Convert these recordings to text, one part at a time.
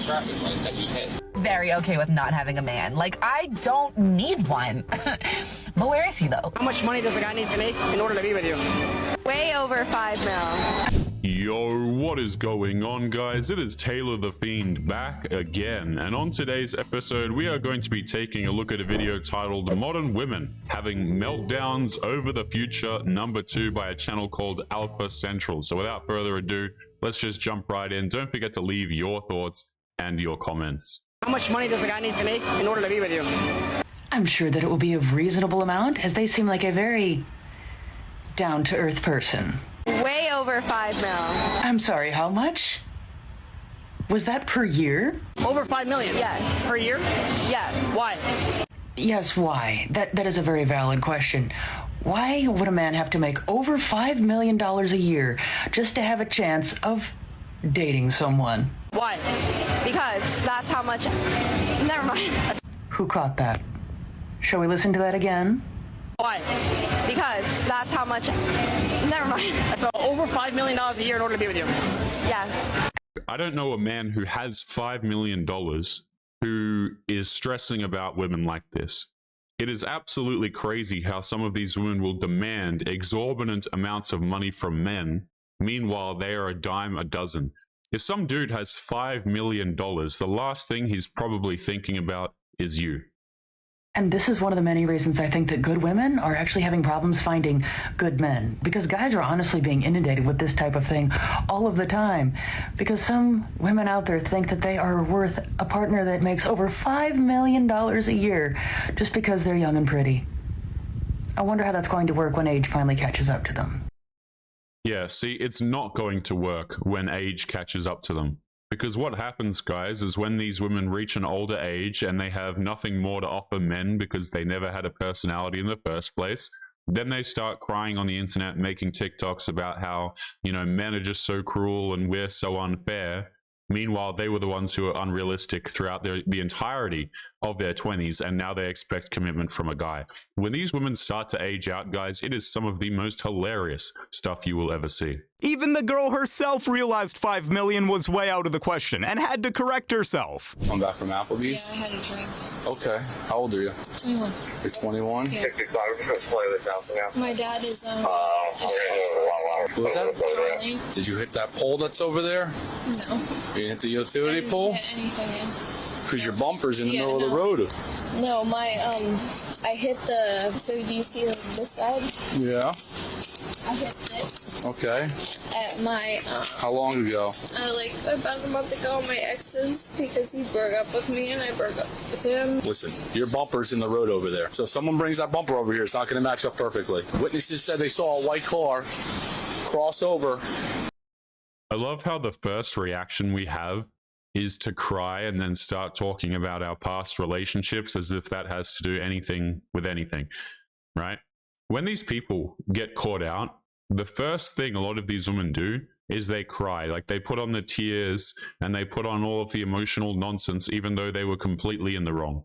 traffic light that you hit. Very okay with not having a man. Like, I don't need one. But where is he, though? How much money does a guy need to make in order to be with you? Way over 5 mil. Yo, what is going on, guys? It is Taylor the Fiend back again, and on today's episode we are going to be taking a look at a video titled Modern Women Having Meltdowns Over the Future #2 by a channel called Alpha Central. So without further ado, let's just jump right in. Don't forget to leave your thoughts and your comments. How much money does a guy need to make in order to be with you? I'm sure that it will be a reasonable amount, as they seem like a very down-to-earth person. Way over 5 mil. I'm sorry, how much? Was that per year? Over 5 million? Yes. Per year? Yes. Why? Yes, why? That is a very valid question. Why would a man have to make over $5 million a year just to have a chance of dating someone? Why? Because that's how much... Never mind. Who caught that? Shall we listen to that again? Why? Because that's how much... Never mind. So over $5 million a year in order to be with you? Yes. I don't know a man who has $5 million who is stressing about women like this. It is absolutely crazy how some of these women will demand exorbitant amounts of money from men. Meanwhile, they are a dime a dozen. If some dude has $5 million, the last thing he's probably thinking about is you. And this is one of the many reasons I think that good women are actually having problems finding good men. Because guys are honestly being inundated with this type of thing all of the time. Because some women out there think that they are worth a partner that makes over $5 million a year just because they're young and pretty. I wonder how that's going to work when age finally catches up to them. Yeah, see, it's not going to work when age catches up to them. Because what happens, guys, is when these women reach an older age and they have nothing more to offer men because they never had a personality in the first place, then they start crying on the internet, making TikToks about how, you know, men are just so cruel and we're so unfair. Meanwhile, they were the ones who were unrealistic throughout the entirety of their 20s, and now they expect commitment from a guy. When these women start to age out, guys, it is some of the most hilarious stuff you will ever see. Even the girl herself realized 5 million was way out of the question and had to correct herself. I'm back from Applebee's. Yeah, I had a drink. Okay. How old are you? 21. You're 21? Yeah. My dad is, What was that? Charlie. Did you hit that pole that's over there? No. You didn't hit the utility pole? Hit anything in. Because your bumper's in the Yeah, middle of the no. road. No, I hit the, so do you see this side? Yeah. I hit this Okay. at my, How long ago? like about a month ago, my ex's, because he broke up with me and I broke up with him. Listen, your bumper's in the road over there. So if someone brings that bumper over here, it's not going to match up perfectly. Witnesses said they saw a white car cross over. I love how the first reaction we have is to cry and then start talking about our past relationships as if that has to do anything with anything, right? When these people get caught out, the first thing a lot of these women do is they cry. Like, they put on the tears and they put on all of the emotional nonsense, even though they were completely in the wrong.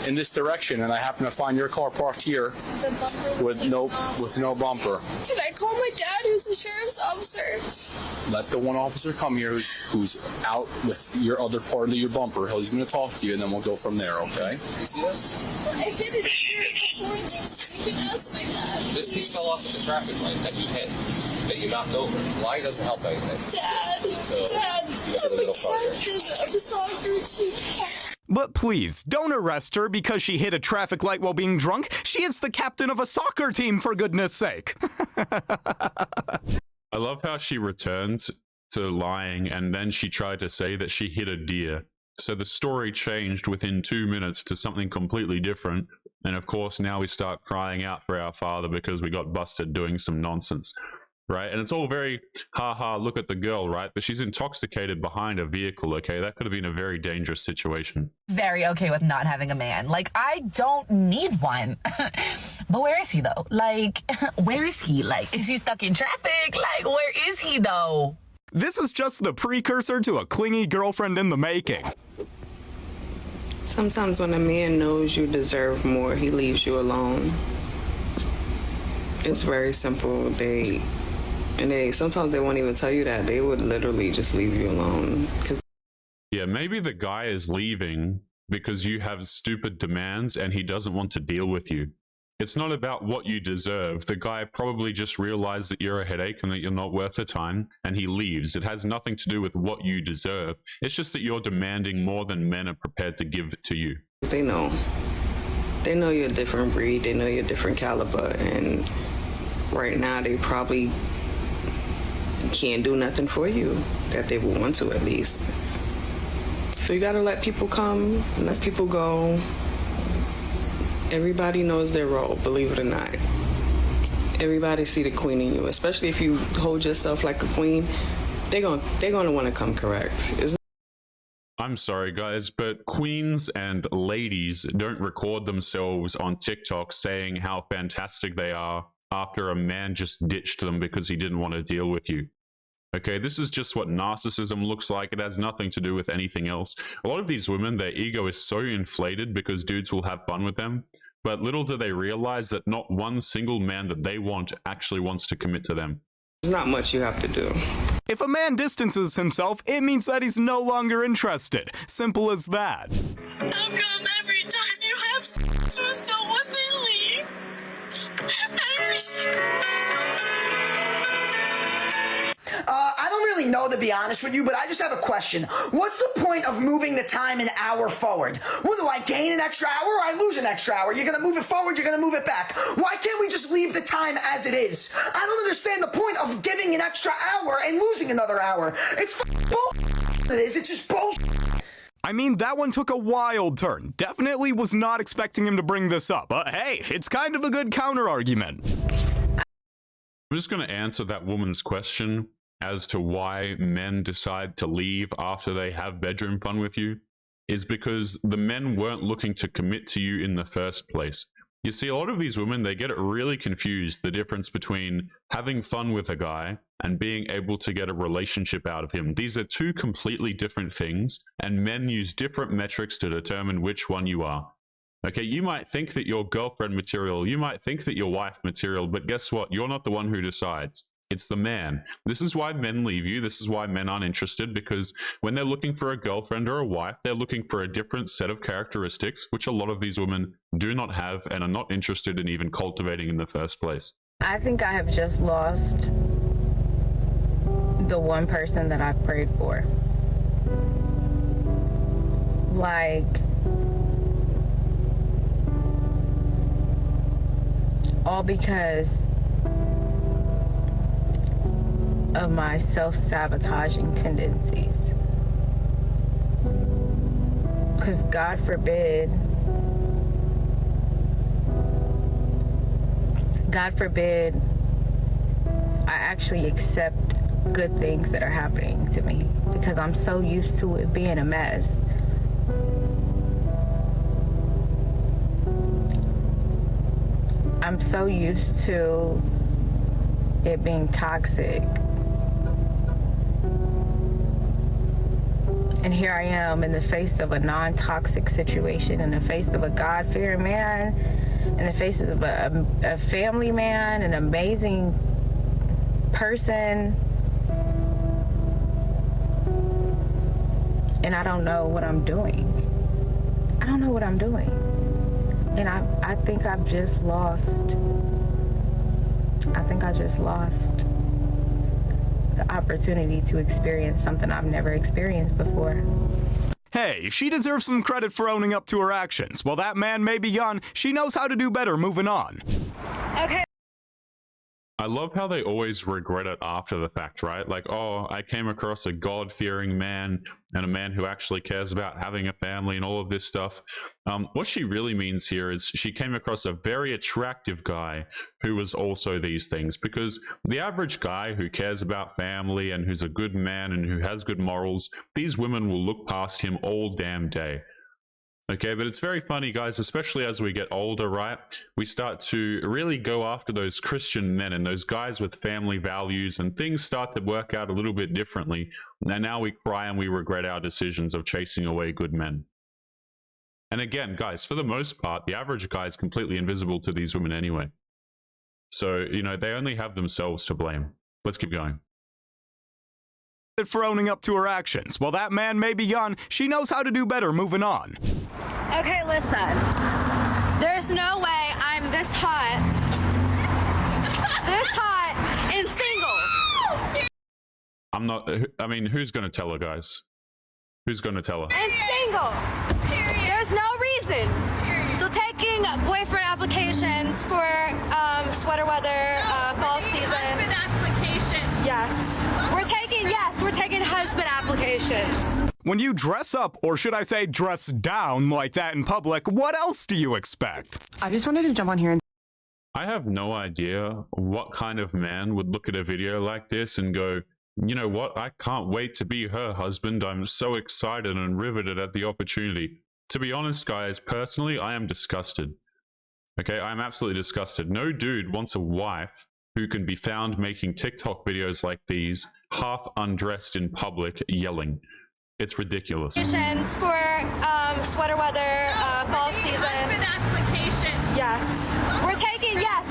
In this direction, and I happen to find your car parked here The bumper was with no bumper. Can I call my dad, who's the sheriff's officer? Let the one officer come here who's out with your other part of your bumper. He's going to talk to you, and then we'll go from there, okay? You see this? I hit it here before this. You can ask my dad. This piece fell off at the traffic light that you hit, that you knocked over. Why doesn't help anything? Dad, you got a little car here. I'm sorry. But please, don't arrest her because she hit a traffic light while being drunk. She is the captain of a soccer team, for goodness sake. I love how she returned to lying and then she tried to say that she hit a deer. So the story changed within 2 minutes to something completely different. And of course, now we start crying out for our father because we got busted doing some nonsense. Right? And it's all very, haha, look at the girl, right? But she's intoxicated behind a vehicle, okay? That could have been a very dangerous situation. Very okay with not having a man. Like, I don't need one. But where is he, though? Like, where is he? Like, is he stuck in traffic? Like, where is he, though? This is just the precursor to a clingy girlfriend in the making. Sometimes when a man knows you deserve more, he leaves you alone. It's very simple. Sometimes they won't even tell you that. They would literally just leave you alone. 'Cause Yeah, maybe the guy is leaving because you have stupid demands and he doesn't want to deal with you. It's not about what you deserve. The guy probably just realized that you're a headache and that you're not worth the time, and he leaves. It has nothing to do with what you deserve. It's just that you're demanding more than men are prepared to give to you. They know. They know you're a different breed. They know you're a different caliber. And right now, they probably can't do nothing for you that they would want to, at least. So you gotta let people come, let people go. Everybody knows their role, believe it or not. Everybody see the queen in you, especially if you hold yourself like a queen. They're gonna want to come correct. I'm sorry, guys, but queens and ladies don't record themselves on TikTok saying how fantastic they are after a man just ditched them because he didn't want to deal with you. Okay, this is just what narcissism looks like. It has nothing to do with anything else. A lot of these women, their ego is so inflated because dudes will have fun with them, but little do they realize that not one single man that they want actually wants to commit to them. There's not much you have to do. If a man distances himself, it means that he's no longer interested. Simple as that. How come every time you have sex with someone they leave? I don't really know, to be honest with you, but I just have a question. What's the point of moving the time an hour forward? What, do I gain an extra hour or I lose an extra hour? You're going to move it forward, you're going to move it back. Why can't we just leave the time as it is? I don't understand the point of giving an extra hour and losing another hour. It's bullshit. It is. It's just bullshit. I mean, that one took a wild turn. Definitely was not expecting him to bring this up, but hey, it's kind of a good counter-argument. I'm just going to answer that woman's question as to why men decide to leave after they have bedroom fun with you, is because the men weren't looking to commit to you in the first place. You see, a lot of these women, they get it really confused, the difference between having fun with a guy and being able to get a relationship out of him. These are two completely different things, and men use different metrics to determine which one you are. Okay, you might think that you're girlfriend material, you might think that you're wife material, but guess what? You're not the one who decides. It's the man. This is why men leave you. This is why men aren't interested, because when they're looking for a girlfriend or a wife, they're looking for a different set of characteristics, which a lot of these women do not have and are not interested in even cultivating in the first place. I think I have just lost the one person that I've prayed for. Like, all because of my self-sabotaging tendencies. Because God forbid I actually accept good things that are happening to me, because I'm so used to it being a mess. I'm so used to it being toxic. And here I am in the face of a non-toxic situation, in the face of a God-fearing man, in the face of a family man, an amazing person. And I don't know what I'm doing. I don't know what I'm doing. And I think I've just lost. I think I just lost the opportunity to experience something I've never experienced before. Hey, she deserves some credit for owning up to her actions. While that man may be gone, she knows how to do better moving on. Okay. I love how they always regret it after the fact, right? Like, oh, I came across a God-fearing man and a man who actually cares about having a family and all of this stuff. What she really means here is she came across a very attractive guy who was also these things, because the average guy who cares about family and who's a good man and who has good morals, these women will look past him all damn day. Okay, but it's very funny, guys, especially as we get older, right? We start to really go after those Christian men and those guys with family values, and things start to work out a little bit differently. And now we cry and we regret our decisions of chasing away good men. And again, guys, for the most part, the average guy is completely invisible to these women anyway. So, you know, they only have themselves to blame. Let's keep going. for owning up to her actions. While that man may be gone, she knows how to do better moving on. Okay, listen. There's no way I'm this hot and single. I'm not, I mean, who's going to tell her, guys? Who's going to tell her? And single. Period. There's no reason. Period. So taking boyfriend applications for sweater weather, fall season. Husband application. Yes. We're taking husband applications. When you dress up, or should I say dress down like that in public, what else do you expect? I just wanted to jump on here and I have no idea what kind of man would look at a video like this and go, you know what, I can't wait to be her husband. I'm so excited and riveted at the opportunity. To be honest, guys, personally, I am disgusted. Okay, I'm absolutely disgusted. No dude wants a wife who can be found making TikTok videos like these, half undressed in public, yelling. It's ridiculous. Applications for sweater weather, fall season. Husband application. Yes.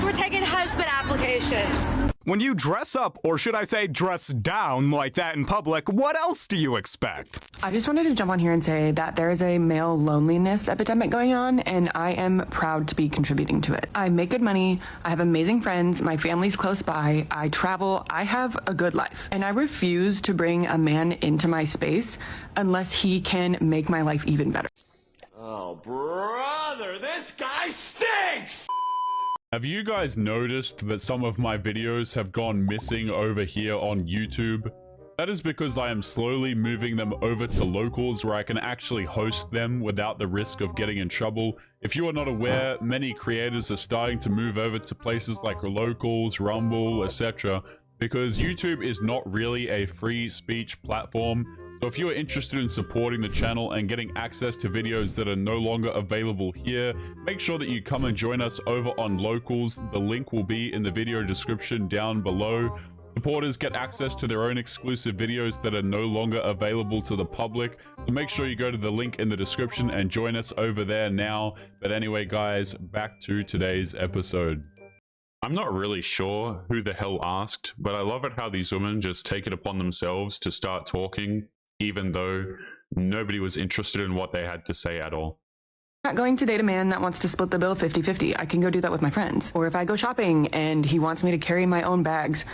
We're taking husband applications. When you dress up, or should I say dress down like that in public, what else do you expect? I just wanted to jump on here and say that there is a male loneliness epidemic going on, and I am proud to be contributing to it. I make good money, I have amazing friends, my family's close by, I travel, I have a good life. And I refuse to bring a man into my space unless he can make my life even better. Oh, brother, this guy stinks! Have you guys noticed that some of my videos have gone missing over here on YouTube? That is because I am slowly moving them over to locals where I can actually host them without the risk of getting in trouble. If you are not aware, many creators are starting to move over to places like locals, Rumble, etc. because YouTube is not really a free speech platform. So if you are interested in supporting the channel and getting access to videos that are no longer available here, make sure that you come and join us over on Locals. The link will be in the video description down below. Supporters get access to their own exclusive videos that are no longer available to the public. So make sure you go to the link in the description and join us over there now. But anyway, guys, back to today's episode. I'm not really sure who the hell asked, but I love it how these women just take it upon themselves to start talking, even though nobody was interested in what they had to say at all. I'm not going to date a man that wants to split the bill 50-50. I can go do that with my friends. Or if I go shopping and he wants me to carry my own bags,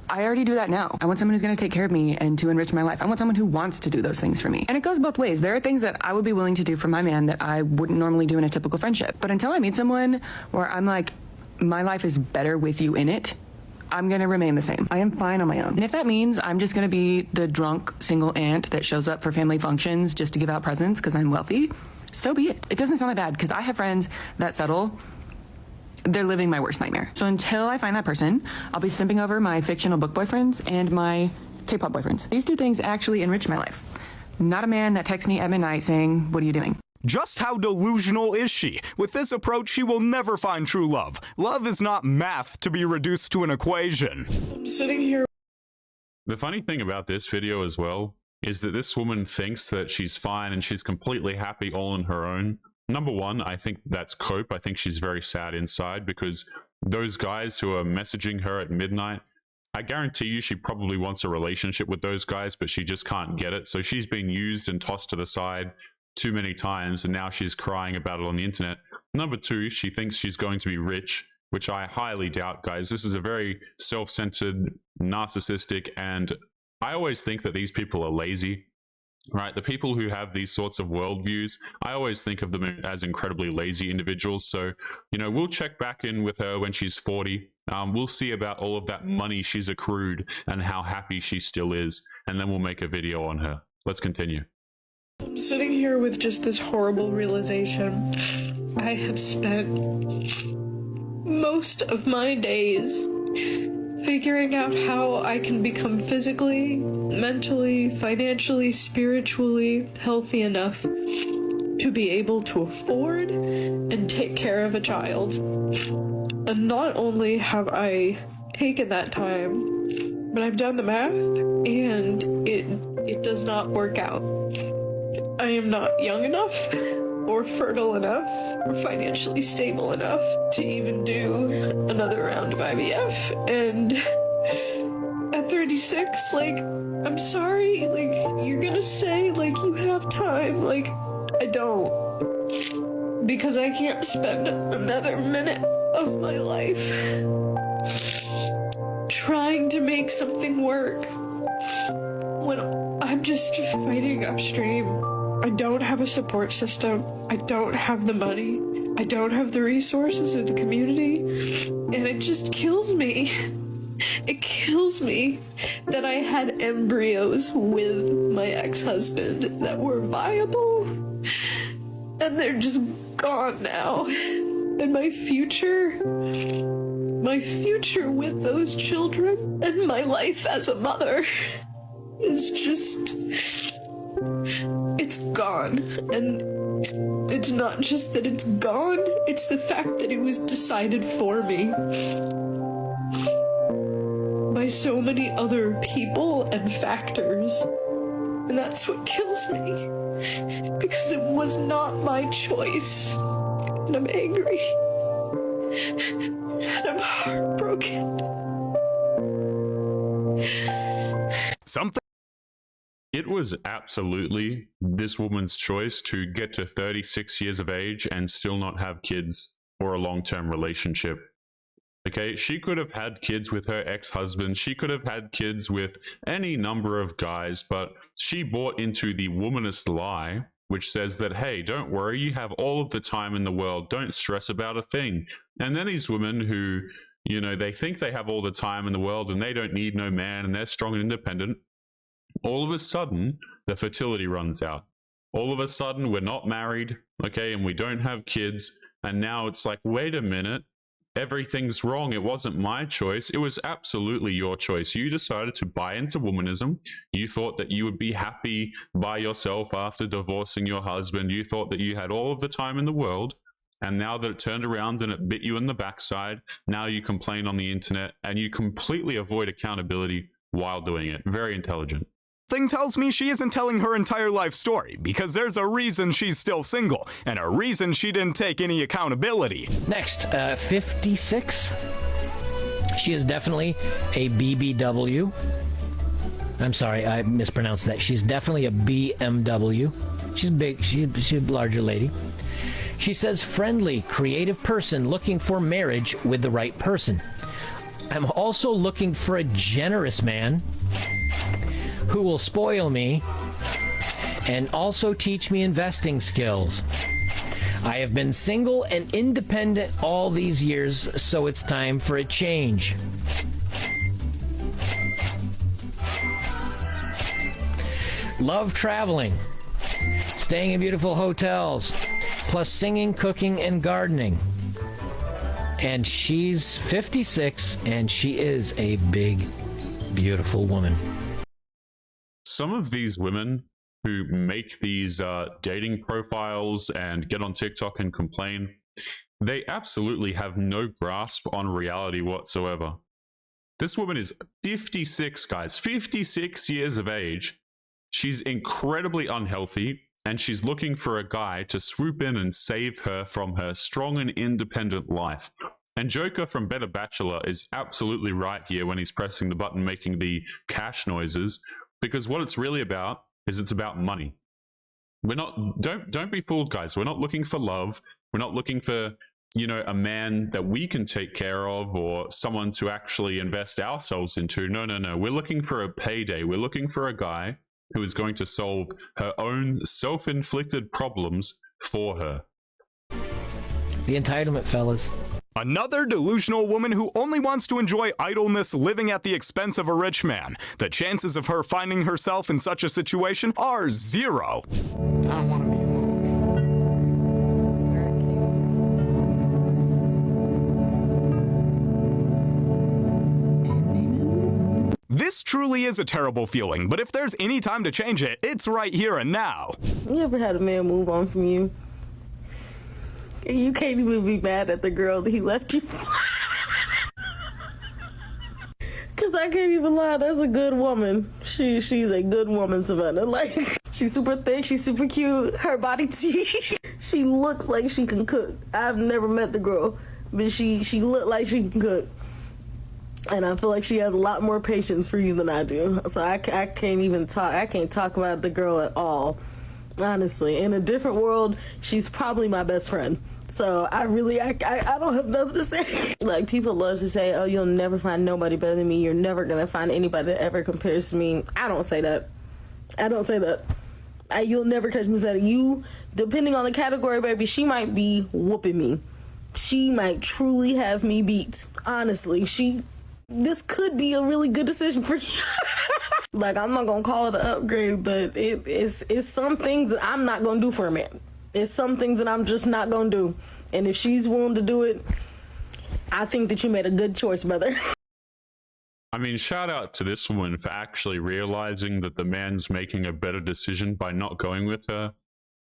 I already do that now. I want someone who's going to take care of me and to enrich my life. I want someone who wants to do those things for me. And it goes both ways. There are things that I would be willing to do for my man that I wouldn't normally do in a typical friendship. But until I meet someone where I'm like, my life is better with you in it, I'm going to remain the same. I am fine on my own. And if that means I'm just going to be the drunk single aunt that shows up for family functions just to give out presents because I'm wealthy, so be it. It doesn't sound that bad because I have friends that settle. They're living my worst nightmare. So until I find that person, I'll be simping over my fictional book boyfriends and my K-pop boyfriends. These two things actually enrich my life. Not a man that texts me at midnight saying, "What are you doing?" Just how delusional is she? With this approach, she will never find true love. Love is not math to be reduced to an equation. I'm sitting here. The funny thing about this video as well is that this woman thinks that she's fine and she's completely happy all on her own. Number one, I think that's cope. I think she's very sad inside because those guys who are messaging her at midnight, I guarantee you she probably wants a relationship with those guys, but she just can't get it. So she's been used and tossed to the side too many times, and now she's crying about it on the internet. Number two, she thinks she's going to be rich, which I highly doubt, guys. This is a very self-centered, narcissistic, and I always think that these people are lazy, right? The people who have these sorts of worldviews, I always think of them as incredibly lazy individuals. So, you know, we'll check back in with her when she's 40. We'll see about all of that money she's accrued and how happy she still is, and then we'll make a video on her. Let's continue. I'm sitting here with just this horrible realization. I have spent most of my days figuring out how I can become physically, mentally, financially, spiritually healthy enough to be able to afford and take care of a child. And not only have I taken that time, but I've done the math, and it does not work out. I am not young enough, or fertile enough, or financially stable enough to even do another round of IVF. And at 30 36, like, I'm sorry, like, you're gonna say, like, you have time, like, I don't. Because I can't spend another minute of my life trying to make something work when I'm just fighting upstream. I don't have a support system. I don't have the money. I don't have the resources of the community. And it just kills me. It kills me that I had embryos with my ex-husband that were viable. And they're just gone now. And my future with those children and my life as a mother is just, it's gone. And it's not just that it's gone, it's the fact that it was decided for me by so many other people and factors. And that's what kills me, because it was not my choice. And I'm angry. And I'm heartbroken. It was absolutely this woman's choice to get to 36 years of age and still not have kids or a long-term relationship. Okay, she could have had kids with her ex-husband. She could have had kids with any number of guys, but she bought into the womanist lie, which says that, hey, don't worry, you have all of the time in the world. Don't stress about a thing. And then these women who, you know, they think they have all the time in the world and they don't need no man and they're strong and independent. All of a sudden, the fertility runs out. All of a sudden, we're not married, okay, and we don't have kids. And now it's like, wait a minute, everything's wrong. It wasn't my choice. It was absolutely your choice. You decided to buy into womanism. You thought that you would be happy by yourself after divorcing your husband. You thought that you had all of the time in the world. And now that it turned around and it bit you in the backside, now you complain on the internet and you completely avoid accountability while doing it. Very intelligent. Thing tells me she isn't telling her entire life story, because there's a reason she's still single, and a reason she didn't take any accountability. Next, 56. She is definitely a BBW. I'm sorry, I mispronounced that. She's definitely a BMW. She's big, she's a larger lady. She says, friendly, creative person looking for marriage with the right person. I'm also looking for a generous man who will spoil me and also teach me investing skills. I have been single and independent all these years, so it's time for a change. Love traveling, staying in beautiful hotels, plus singing, cooking, and gardening. And she's 56, and she is a big, beautiful woman. Some of these women who make these dating profiles and get on TikTok and complain, they absolutely have no grasp on reality whatsoever. This woman is 56, guys, 56 years of age. She's incredibly unhealthy, and she's looking for a guy to swoop in and save her from her strong and independent life. And Joker from Better Bachelor is absolutely right here when he's pressing the button, making the cash noises. Because what it's really about is it's about money. We're not, don't be fooled, guys. We're not looking for love. We're not looking for, you know, a man that we can take care of or someone to actually invest ourselves into. No, no, no. We're looking for a payday. We're looking for a guy who is going to solve her own self-inflicted problems for her. The entitlement, fellas. Another delusional woman who only wants to enjoy idleness living at the expense of a rich man. The chances of her finding herself in such a situation are 0. I don't want to be alone. This truly is a terrible feeling, but if there's any time to change it, it's right here and now. You ever had a man move on from you? You can't even be mad at the girl that he left you for. Cause I can't even lie, that's a good woman. She's a good woman, Savannah. Like, she's super thick, she's super cute, her body T. She looks like she can cook. I've never met the girl, but she looked like she can cook. And I feel like she has a lot more patience for you than I do. So I can't even talk. I can't talk about the girl at all. Honestly, in a different world, she's probably my best friend. So I don't have nothing to say. Like, people love to say, oh, you'll never find nobody better than me. You're never going to find anybody that ever compares to me. I don't say that. I don't say that. You'll never catch me saying you, depending on the category, baby, she might be whooping me. She might truly have me beat. Honestly, this could be a really good decision for you. Like, I'm not gonna call it an upgrade, but it's some things that I'm not gonna do for a man. It's some things that I'm just not gonna do. And if she's willing to do it, I think that you made a good choice, brother. I mean, shout out to this woman for actually realizing that the man's making a better decision by not going with her,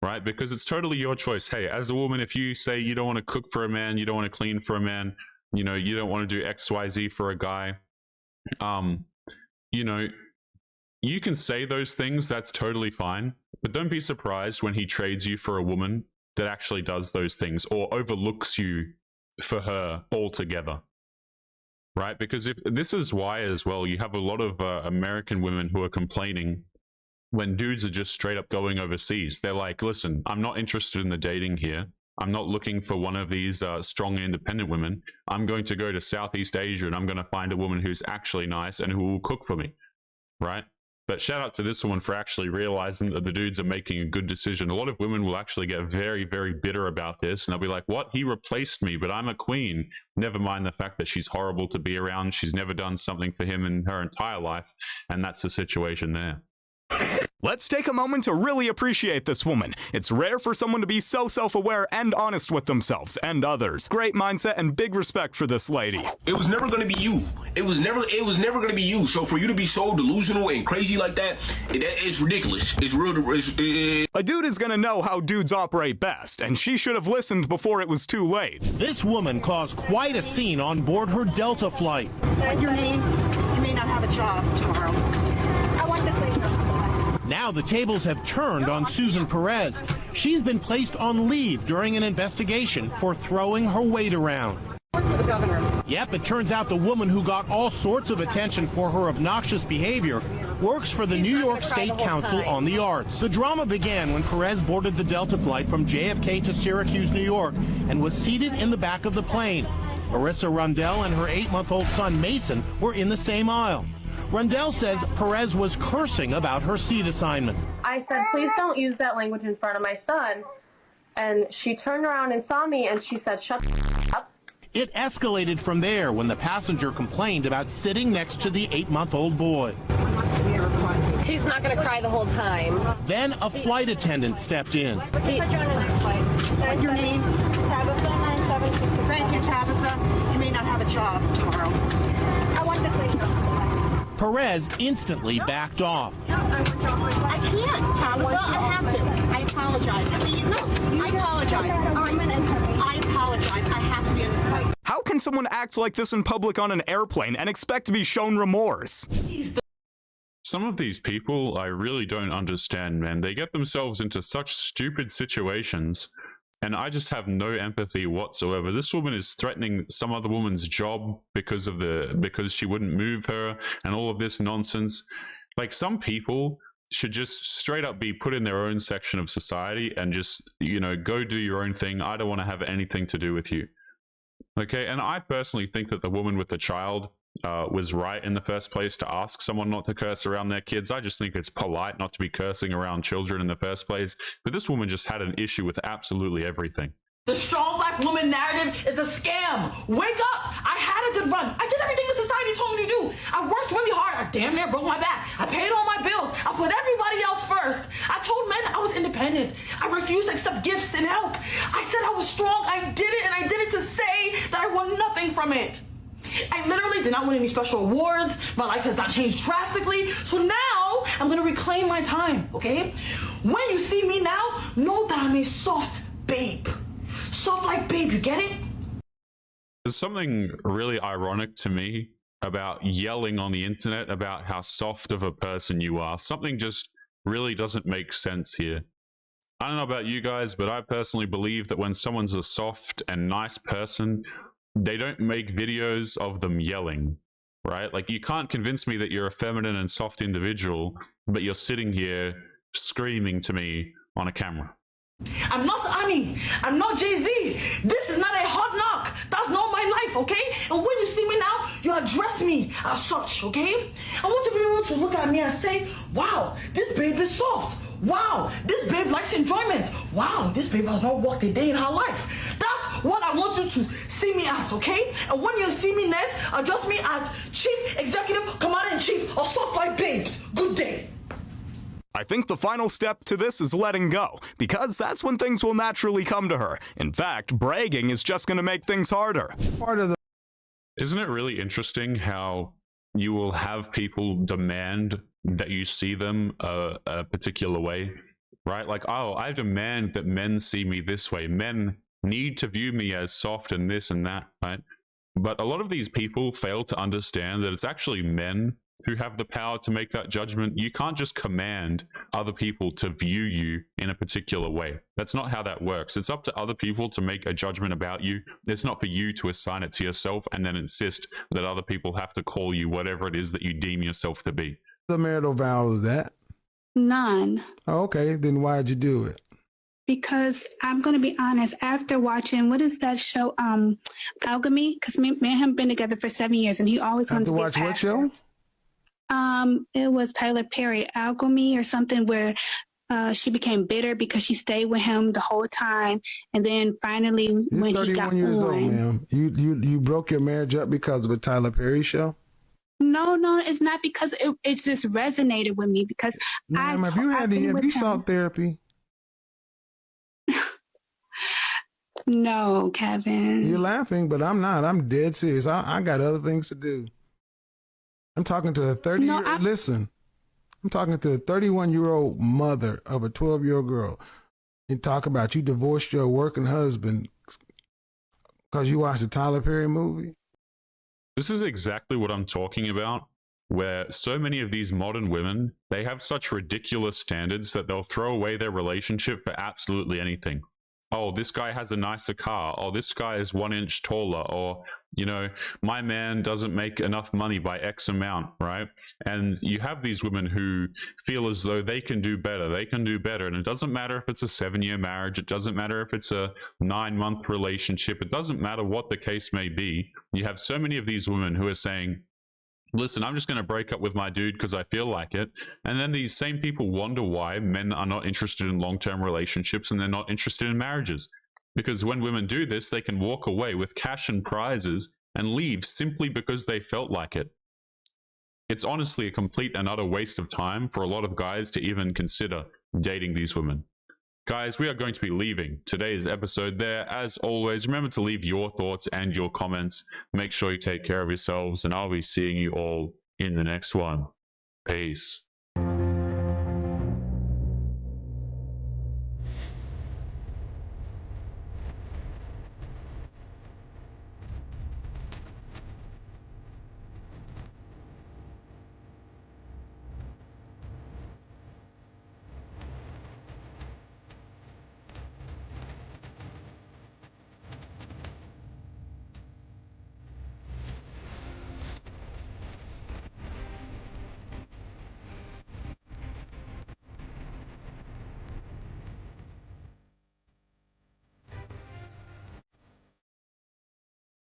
right? Because it's totally your choice. Hey, as a woman, if you say you don't want to cook for a man, you don't want to clean for a man, you know, you don't want to do XYZ for a guy, you know, you can say those things, that's totally fine. But don't be surprised when he trades you for a woman that actually does those things or overlooks you for her altogether. Right? Because if this is why as well, you have a lot of American women who are complaining when dudes are just straight up going overseas. They're like, listen, I'm not interested in the dating here. I'm not looking for one of these strong, independent women. I'm going to go to Southeast Asia and I'm going to find a woman who's actually nice and who will cook for me. Right? But shout out to this woman for actually realizing that the dudes are making a good decision. A lot of women will actually get very, very bitter about this. And they'll be like, what? He replaced me, but I'm a queen. Never mind the fact that she's horrible to be around. She's never done something for him in her entire life. And that's the situation there. Let's take a moment to really appreciate this woman. It's rare for someone to be so self-aware and honest with themselves and others. Great mindset and big respect for this lady. It was never going to be you. It was never going to be you. So for you to be so delusional and crazy like that, it's ridiculous. It's real. A dude is going to know how dudes operate best, and she should have listened before it was too late. This woman caused quite a scene on board her Delta flight. Your name, you may not have a job tomorrow. I want the cleaner. Now the tables have turned on Susan Perez. She's been placed on leave during an investigation for throwing her weight around. Yep, it turns out the woman who got all sorts of attention for her obnoxious behavior works for the New York State Council on the Arts. The drama began when Perez boarded the Delta flight from JFK to Syracuse, New York, and was seated in the back of the plane. Marissa Rundell and her 8-month-old son Mason were in the same aisle. Rundell says Perez was cursing about her seat assignment. I said, please don't use that language in front of my son. And she turned around and saw me and she said, shut up. It escalated from there when the passenger complained about sitting next to the 8-month-old boy. He's not going to cry the whole time. Then a flight attendant stepped in. Put you on the next flight. And your name? Tabitha 9766. Thank you, Tabitha. You may not have a job tomorrow. I want the cleaner. Perez instantly backed off. I can't, Tom. Well, I have to. I apologize. Please, no. I apologize. All right, I apologize. I have to be in this fight. How can someone act like this in public on an airplane and expect to be shown remorse? Some of these people, I really don't understand, man. They get themselves into such stupid situations, and I just have no empathy whatsoever. This woman is threatening some other woman's job because she wouldn't move her and all of this nonsense. Like, some people should just straight up be put in their own section of society and just, you know, go do your own thing. I don't want to have anything to do with you. Okay, and I personally think that the woman with the child was right in the first place to ask someone not to curse around their kids. I just think it's polite not to be cursing around children in the first place. But this woman just had an issue with absolutely everything. The strong black woman narrative is a scam. Wake up! I had a good run. I did everything the society told me to do. I worked really hard. I damn near broke my back. I paid all my bills. I put everybody else first. I told men I was independent. I refused to accept gifts and help. I said I was strong. I did it, and I did it to say that I won nothing from it. I literally did not win any special awards. My life has not changed drastically. So now I'm going to reclaim my time, okay? When you see me now, know that I'm a soft babe. Soft like babe, you get it? There's something really ironic to me about yelling on the internet about how soft of a person you are. Something just really doesn't make sense here. I don't know about you guys, but I personally believe that when someone's a soft and nice person, they don't make videos of them yelling. right? Like, you can't convince me that you're a feminine and soft individual, but you're sitting here screaming to me on a camera. I'm not Annie. I'm not Jay-Z. This is not a hard knock. That's not my life, okay? And when you see me now, you address me as such, okay? I want to be able to look at me and say, wow, this babe is soft. Wow, this babe likes enjoyment. Wow, this babe has not worked a day in her life. That's what I want you to see me as, okay? And when you see me next, address me as Chief Executive Commander-in-Chief of Soft Life Babes. Good day. I think the final step to this is letting go, because that's when things will naturally come to her. In fact, bragging is just going to make things harder. Isn't it really interesting how you will have people demand that you see them a particular way, right? Like, oh, I demand that men see me this way. Men need to view me as soft and this and that, right? But a lot of these people fail to understand that it's actually men who have the power to make that judgment. You can't just command other people to view you in a particular way. That's not how that works. It's up to other people to make a judgment about you. It's not for you to assign it to yourself and then insist that other people have to call you whatever it is that you deem yourself to be. The marital vow is that? None. Oh, okay, then why'd you do it? Because I'm going to be honest, after watching, what is that show, Alchemy? Because me and him been together for 7 years and he always wanted to be a pastor. What show? It was Tyler Perry, Alchemy or something, where she became bitter because she stayed with him the whole time, and then finally when he got 31 years old, ma'am. You broke your marriage up because of a Tyler Perry show? No, it's not because it's just resonated with me because ma'am, have you sought therapy? No, Kevin. You're laughing, but I'm not. I'm dead serious. I got other things to do. I'm talking to a 30-year-old. Listen, I'm talking to a 31-year-old mother of a 12-year-old girl. And talk about you divorced your working husband because you watched a Tyler Perry movie. This is exactly what I'm talking about, where so many of these modern women, they have such ridiculous standards that they'll throw away their relationship for absolutely anything. Oh, this guy has a nicer car. Oh, this guy is 1 inch taller. Or, you know, my man doesn't make enough money by X amount, right? And you have these women who feel as though they can do better. They can do better. And it doesn't matter if it's a 7-year marriage. It doesn't matter if it's a 9-month relationship. It doesn't matter what the case may be. You have so many of these women who are saying, listen, I'm just going to break up with my dude because I feel like it. And then these same people wonder why men are not interested in long-term relationships and they're not interested in marriages. Because when women do this, they can walk away with cash and prizes and leave simply because they felt like it. It's honestly a complete and utter waste of time for a lot of guys to even consider dating these women. Guys, we are going to be leaving today's episode there. As always, remember to leave your thoughts and your comments. Make sure you take care of yourselves, and I'll be seeing you all in the next one. Peace.